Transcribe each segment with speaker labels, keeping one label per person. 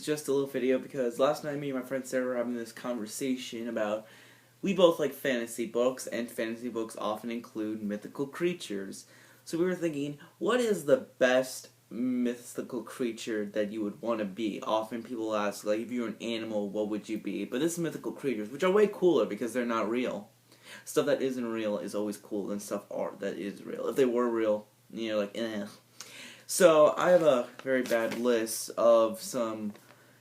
Speaker 1: Just a little video because last night me and my friend Sarah were having this conversation about we both like fantasy books, and fantasy books often include mythical creatures. So we were thinking, what is the best mythical creature that you would want to be? Often people ask, like, if you were an animal, what would you be? But this is mythical creatures, which are way cooler because they're not real. Stuff that isn't real is always cool than stuff that is real. If they were real, like, eh. So I have a very bad list of some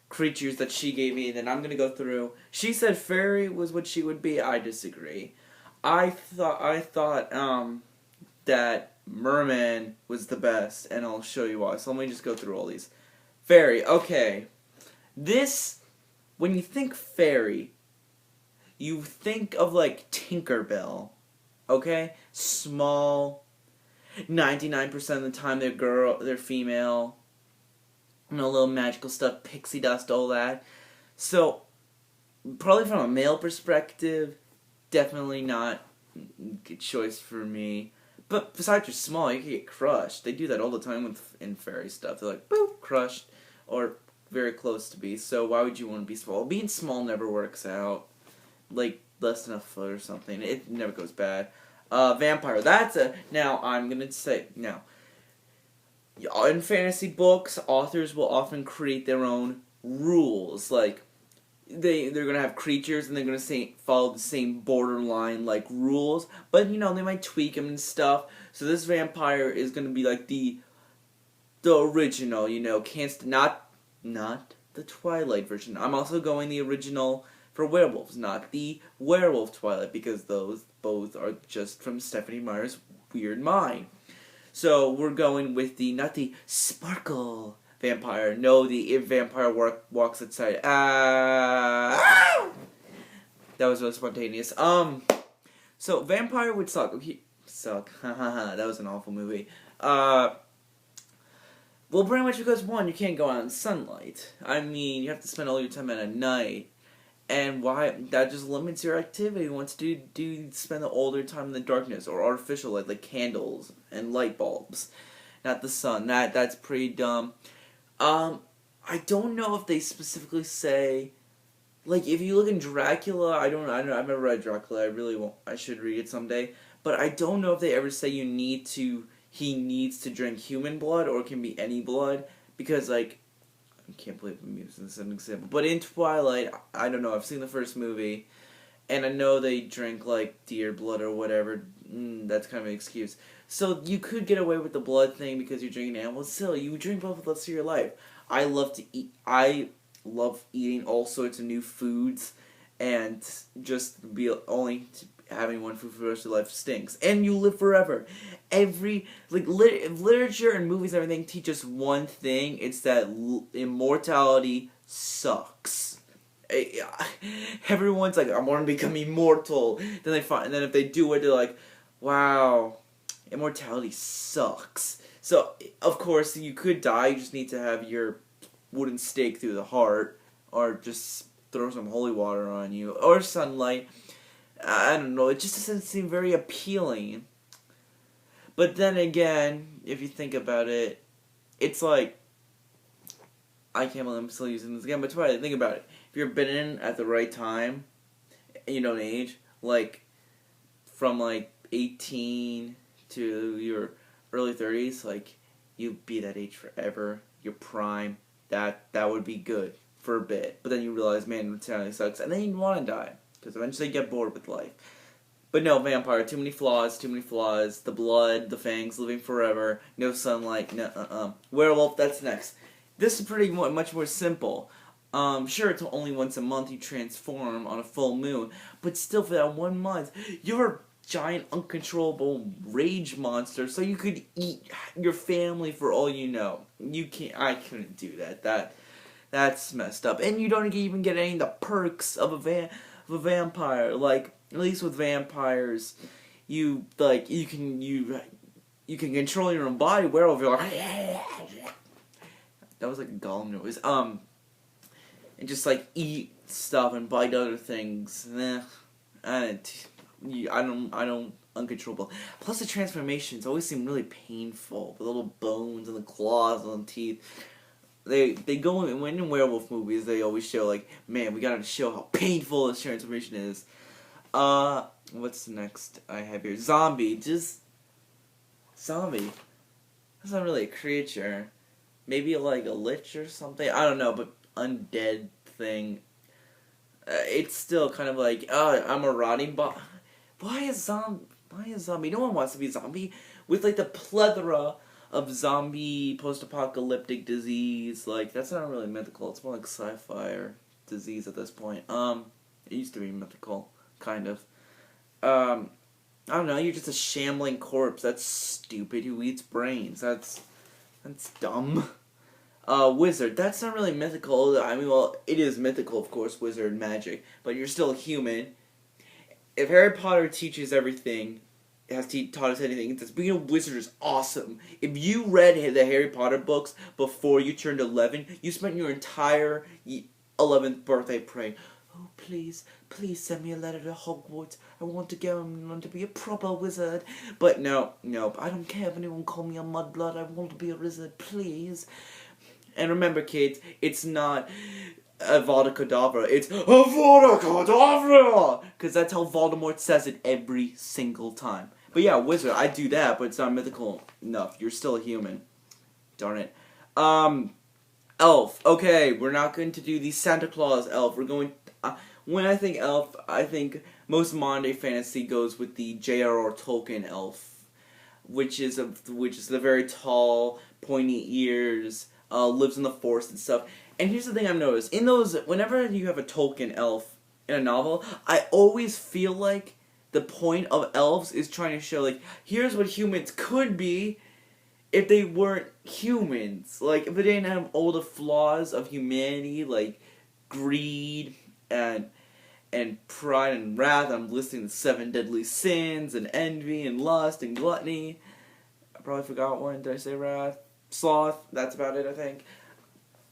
Speaker 1: creatures that she gave me, and then I'm gonna go through. She said fairy was what she would be. I disagree. I thought that merman was the best, and I'll show you why. So let me just go through all these. Fairy, okay. This, when you think fairy, you think of like Tinkerbell, okay? Small, 99% of the time they're female. Little magical stuff, pixie dust, all that. So, probably from a male perspective, definitely not a good choice for me. But besides you're small, you can get crushed. They do that all the time in fairy stuff. They're like, boop, crushed, or very close to be. So why would you want to be small? Being small never works out. Like, less than a foot or something. It never goes bad. Vampire, now I'm gonna say, now, in fantasy books, authors will often create their own rules. Like, they're gonna have creatures and they're gonna follow the same borderline like rules, but they might tweak them and stuff. So this vampire is gonna be like the original. Not the Twilight version. I'm also going the original for werewolves, not the werewolf Twilight, because those both are just from Stephanie Meyer's weird mind. So we're going with not the sparkle vampire. No, the vampire walks outside. That was really spontaneous. So vampire would suck. Suck. That was an awful movie. Well, pretty much because one, you can't go out in sunlight. I mean, you have to spend all your time at night. And why? That just limits your activity. Once do spend all your time in the darkness or artificial light, like candles and light bulbs, not the sun. That's pretty dumb. I don't know if they specifically say, like, if you look in Dracula. I've never read Dracula. I really won't. I should read it someday. But I don't know if they ever say he needs to drink human blood, or it can be any blood, because like, I can't believe I'm using this as an example. But in Twilight, I don't know, I've seen the first movie, and I know they drink, like, deer blood or whatever. That's kind of an excuse. So you could get away with the blood thing because you're drinking animals. Still, you drink blood for the rest of your life. I love to eat. I love eating all sorts of new foods, and just having one food for the rest of your life stinks. And you live forever. Literature and movies and everything teach us one thing. It's that immortality sucks. Everyone's like, I want to become immortal. Then if they do it, they're like, wow, immortality sucks. So, of course, you could die. You just need to have your wooden stake through the heart, or just throw some holy water on you, or sunlight. I don't know, it just doesn't seem very appealing. But then again, if you think about it, it's like, I can't believe I'm still using this again, but try to think about it. If you're bitten at the right time, and you don't age, like, from like 18 to your early 30s, like, you'd be that age forever, your prime, that would be good for a bit. But then you realize, man, mortality sucks, and then you want to die, because eventually you get bored with life. But no, vampire, too many flaws. The blood, the fangs, living forever, no sunlight, Werewolf, that's next. This is pretty much more simple. Sure, it's only once a month you transform on a full moon, but still for that 1 month, you're a giant, uncontrollable rage monster, so you could eat your family for all you know. I couldn't do that. That's messed up. And you don't even get any of the perks of a vampire. Like, at least with vampires, you can control your own body. Werewolf, you're like, that was like a golem noise. And just like eat stuff and bite other things. I don't uncontrollable. Plus the transformations always seem really painful. The little bones and the claws and the teeth. they go when in werewolf movies they always show like, man, we gotta show how painful this transformation is. What's next I have here? Zombie. Just zombie. That's not really a creature. Maybe like a lich or something. I don't know, but undead thing. It's still kind of like, I'm a rotting body. Why is zombie? No one wants to be a zombie. With like the plethora of zombie post-apocalyptic disease, like that's not really mythical. It's more like sci-fi or disease at this point. It used to be mythical, kind of. I don't know. You're just a shambling corpse. That's stupid. Who eats brains? That's dumb. Wizard. That's not really mythical. I mean, well, it is mythical, of course, wizard magic, but you're still a human. If Harry Potter teaches everything, taught us anything, it's being a wizard is awesome. If you read the Harry Potter books before you turned 11, you spent your entire 11th birthday praying, oh, please send me a letter to Hogwarts. I want to go and learn to be a proper wizard. But no, I don't care if anyone call me a mudblood. I want to be a wizard, please. And remember, kids, it's not Avada Kedavra. It's Avada Kedavra! Because that's how Voldemort says it every single time. But yeah, wizard, I do that, but it's not mythical enough. You're still a human. Darn it. Elf. Okay, we're not going to do the Santa Claus elf. We're going... when I think elf, I think most modern-day fantasy goes with the J.R.R. Tolkien elf. Which is the very tall, pointy ears... lives in the forest and stuff. And here's the thing I've noticed. In those, whenever you have a Tolkien elf in a novel, I always feel like the point of elves is trying to show, like, here's what humans could be if they weren't humans. Like, if they didn't have all the flaws of humanity, like greed and pride and wrath. I'm listing the 7 deadly sins and envy and lust and gluttony. I probably forgot one. Did I say wrath? Sloth, that's about it, I think.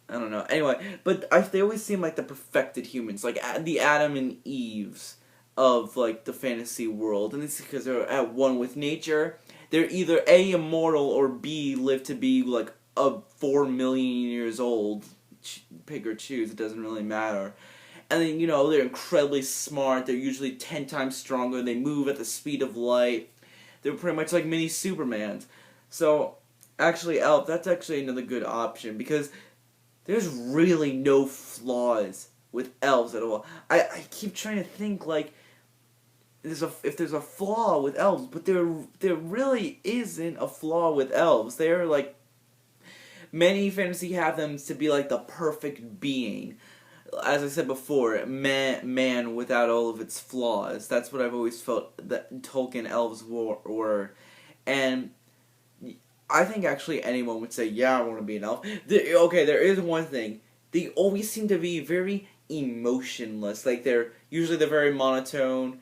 Speaker 1: I don't know. Anyway, but they always seem like the perfected humans, like the Adam and Eves of like the fantasy world, and it's because they're at one with nature. They're either A, immortal, or B, live to be like 4 million years old. Pick or choose, it doesn't really matter. And then, they're incredibly smart. They're usually 10 times stronger. They move at the speed of light. They're pretty much like mini Supermans. So actually, elf, that's actually another good option, because there's really no flaws with elves at all. I keep trying to think, like, if there's a flaw with elves, but there really isn't a flaw with elves. They're, like, many fantasy have them to be, like, the perfect being. As I said before, man without all of its flaws. That's what I've always felt that Tolkien elves were. And I think actually anyone would say, yeah, I want to be an elf. Okay, there is one thing. They always seem to be very emotionless. Like, they're very monotone.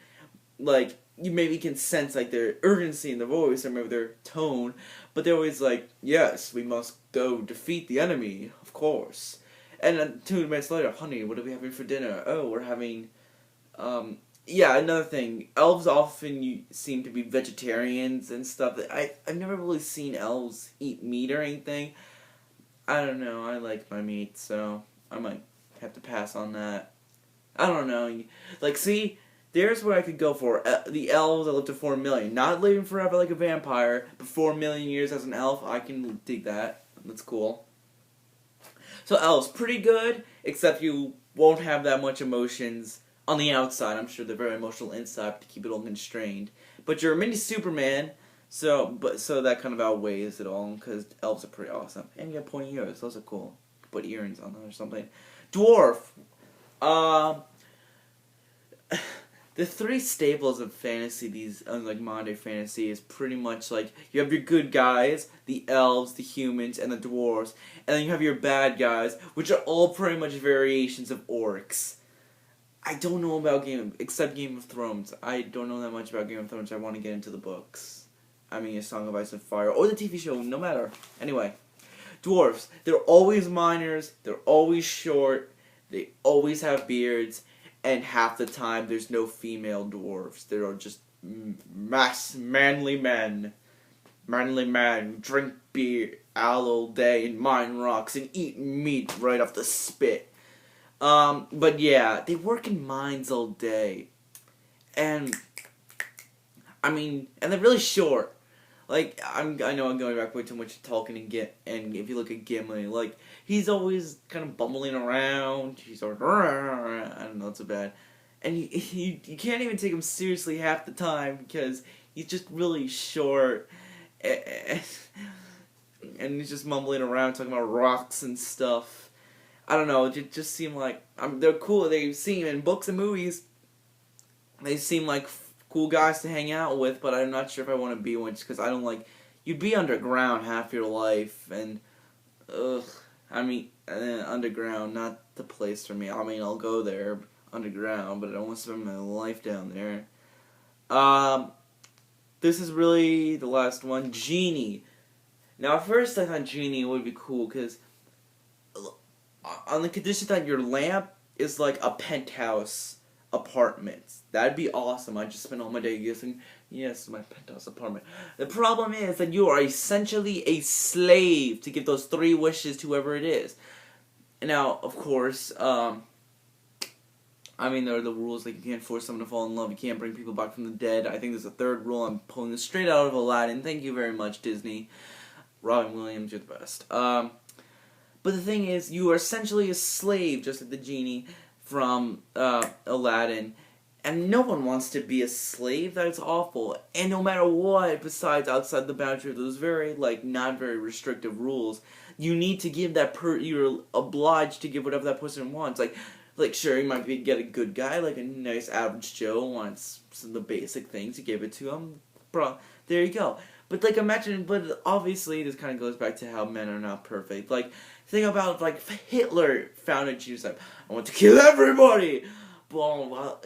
Speaker 1: Like, you maybe can sense, like, their urgency in the voice or maybe their tone. But they're always like, yes, we must go defeat the enemy, of course. And then 2 minutes later, honey, what are we having for dinner? Oh, we're having, yeah, another thing. Elves often seem to be vegetarians and stuff. I've never really seen elves eat meat or anything. I don't know. I like my meat, so I might have to pass on that. I don't know. Like, see, there's what I could go for. The elves that live to 4 million. Not living forever like a vampire, but 4 million years as an elf. I can dig that. That's cool. So elves, pretty good, except you won't have that much emotions on the outside. I'm sure they're very emotional inside to keep it all constrained. But you're a mini Superman, so that kind of outweighs it all, because elves are pretty awesome. And you have pointy ears, those are cool. Put earrings on them or something. Dwarf. The 3 staples of fantasy, these like modern day fantasy, is pretty much like you have your good guys, the elves, the humans, and the dwarves, and then you have your bad guys, which are all pretty much variations of orcs. I don't know about except Game of Thrones. I don't know that much about Game of Thrones. I want to get into the books. I mean, A Song of Ice and Fire, or the TV show, no matter. Anyway, dwarves. They're always miners. They're always short. They always have beards. And half the time, there's no female dwarves. There are just manly men. manly man who drink beer all day and mine rocks and eat meat right off the spit. But yeah, they work in mines all day. And, I mean, and they're really short. Like, I know I'm going back way too much to Tolkien and if you look at Gimli, like, he's always kind of bumbling around. He's always, I don't know, it's so bad. And you can't even take him seriously half the time because he's just really short. And he's just mumbling around talking about rocks and stuff. I don't know, it just seemed like, they're cool. They seem in books and movies, they seem like cool guys to hang out with, but I'm not sure if I want to be one, just because I don't like, you'd be underground half your life, and, underground, not the place for me. I mean, I'll go there, underground, but I don't want to spend my life down there. This is really the last one, Genie. Now, at first I thought Genie would be cool, because on the condition that your lamp is like a penthouse apartment. That'd be awesome. I just spend all my day guessing, yes, my penthouse apartment. The problem is that you are essentially a slave to give those 3 wishes to whoever it is. Now, of course, there are the rules, like you can't force someone to fall in love, you can't bring people back from the dead. I think there's a 3rd rule. I'm pulling this straight out of Aladdin. Thank you very much, Disney. Robin Williams, you're the best. But the thing is, you are essentially a slave, just like the genie from Aladdin, and no one wants to be a slave. That's awful. And no matter what, besides outside the boundary of those very, not very restrictive rules, you need to give you're obliged to give whatever that person wants. Sure, you might get a good guy, like a nice average Joe wants some of the basic things, you give it to him, bro, there you go. But, but obviously this kind of goes back to how men are not perfect. Think about, Hitler found a genius, I want to kill everybody! Well,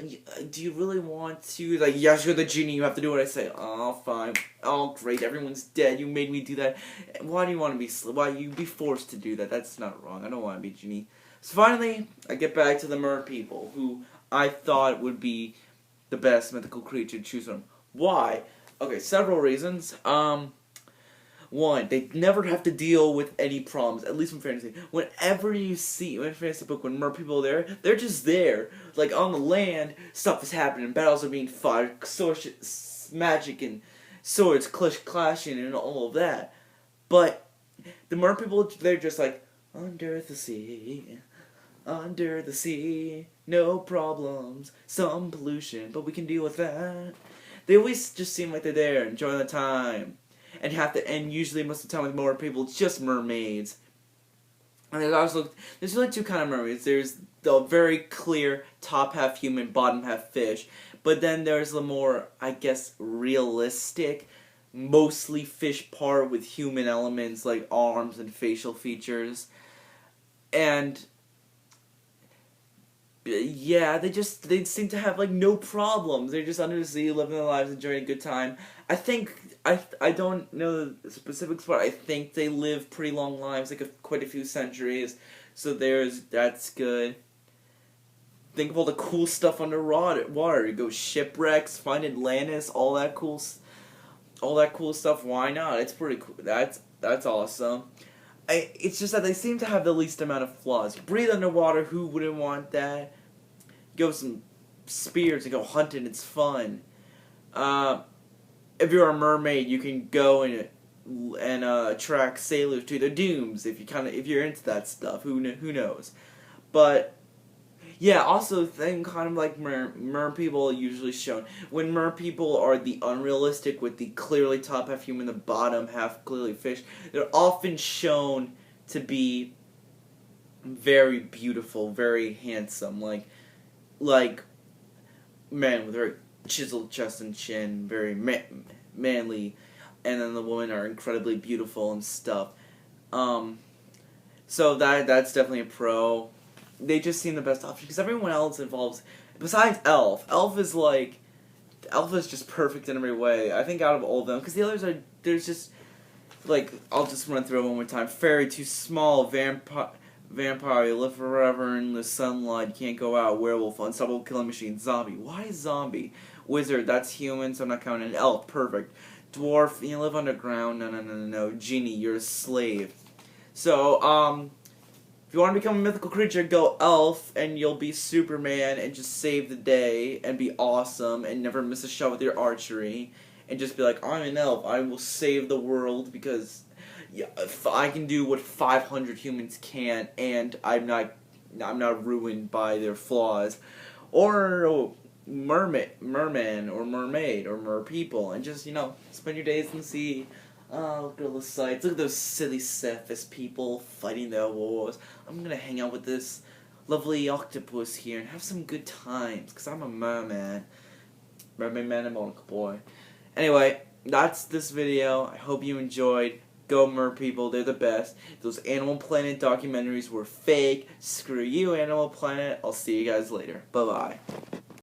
Speaker 1: do you really want to? Yes, you're the genie, you have to do what I say. Oh, fine. Oh, great, everyone's dead, you made me do that. Why do you want to be, why you be forced to do that? That's not wrong, I don't want to be a genie. So finally, I get back to the mer people, who I thought would be the best mythical creature to choose from. Why? Okay, several reasons. One, they never have to deal with any problems, at least in fantasy. Whenever you see, in a fantasy book, when mer people are there, they're just there. On the land, stuff is happening, battles are being fought, magic and swords clashing and all of that. But the mer people, they're just under the sea, no problems, some pollution, but we can deal with that. They always just seem like they're there, enjoying the time. And usually most of the time with more people, it's just mermaids. And there's really 2 kind of mermaids. There's the very clear top half human, bottom half fish. But then there's the more, I guess, realistic, mostly fish part with human elements like arms and facial features. And yeah, they seem to have no problems. They're just under the sea, living their lives, enjoying a good time. I don't know the specifics, but I think they live pretty long lives, quite a few centuries. So that's good. Think of all the cool stuff underwater. You go shipwrecks, find Atlantis, all that cool stuff. Why not? It's pretty cool. That's awesome. It's just that they seem to have the least amount of flaws. You breathe underwater, who wouldn't want that? Go with some spears and go hunting, it's fun. If you're a mermaid, you can go and attract sailors to the dunes if you're into that stuff. Who knows? But yeah, also thing kind of like mer people are usually shown. When mer people are the unrealistic with the clearly top half human, the bottom half clearly fish, they're often shown to be very beautiful, very handsome, like men with very chiseled chest and chin, very manly, and then the women are incredibly beautiful and stuff. So that's definitely a pro. They just seem the best option because everyone else involves, besides Elf. Elf is just perfect in every way. I think out of all of them, because the others there's just I'll just run through it one more time. Fairy, too small. Vampire, you live forever in the sunlight, you can't go out. Werewolf, unstoppable killing machine. Zombie, why zombie? Wizard, that's human, so I'm not counting. Elf, perfect. Dwarf, you live underground. No. Genie, you're a slave. So, if you want to become a mythical creature, go elf, and you'll be Superman and just save the day and be awesome and never miss a shot with your archery. And just be like, I'm an elf, I will save the world because if I can do what 500 humans can't, and I'm not ruined by their flaws. Or merman, or mermaid, or merpeople, and just, spend your days in the sea. Oh, look at all the sights. Look at those silly surface people fighting their wars. I'm gonna hang out with this lovely octopus here and have some good times, because I'm a merman. Mermaid man and monocle boy. Anyway, that's this video. I hope you enjoyed. Go mer people, they're the best. Those Animal Planet documentaries were fake. Screw you, Animal Planet. I'll see you guys later. Bye-bye.